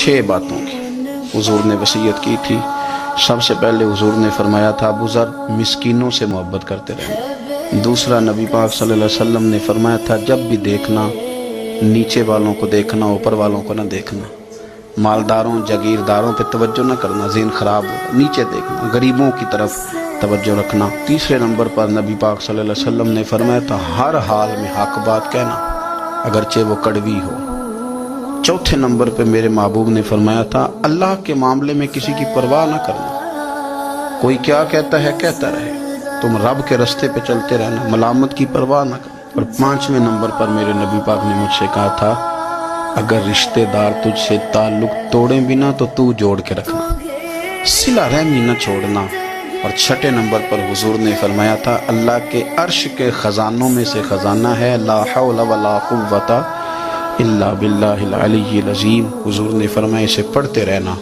6 باتوں کی حضور نے وصیت کی تھی۔ سب سے پہلے حضور نے فرمایا تھا ابو ذر مسکینوں سے محبت کرتے رہنا۔ دوسرا نبی پاک صلی اللہ علیہ وسلم نے فرمایا تھا جب بھی دیکھنا نیچے والوں کو دیکھنا، اوپر والوں کو نہ دیکھنا، مالداروں جاگیرداروں پہ توجہ نہ کرنا، ذہن خراب ہو، نیچے دیکھنا، غریبوں کی طرف توجہ رکھنا۔ تیسرے نمبر پر نبی پاک صلی اللہ علیہ وسلم نے فرمایا تھا ہر حال میں حق بات کہنا اگرچہ وہ کڑوی ہو۔ چوتھے نمبر پہ میرے محبوب نے فرمایا تھا اللہ کے معاملے میں کسی کی پرواہ نہ کرنا، کوئی کیا کہتا ہے کہتا رہے، تم رب کے رستے پہ چلتے رہنا، ملامت کی پرواہ نہ کرنا۔ اور 5ویں نمبر پر میرے نبی پاک نے مجھ سے کہا تھا اگر رشتہ دار تجھ سے تعلق توڑیں بھی نہ تو جوڑ کے رکھنا، صلہ رحمی نہ چھوڑنا۔ اور 6 نمبر پر حضور نے فرمایا تھا اللہ کے عرش کے خزانوں میں سے خزانہ ہے لا حول ولا قوت الا باللہ العلی العظیم۔ حضور نے فرمایا اسے پڑھتے رہنا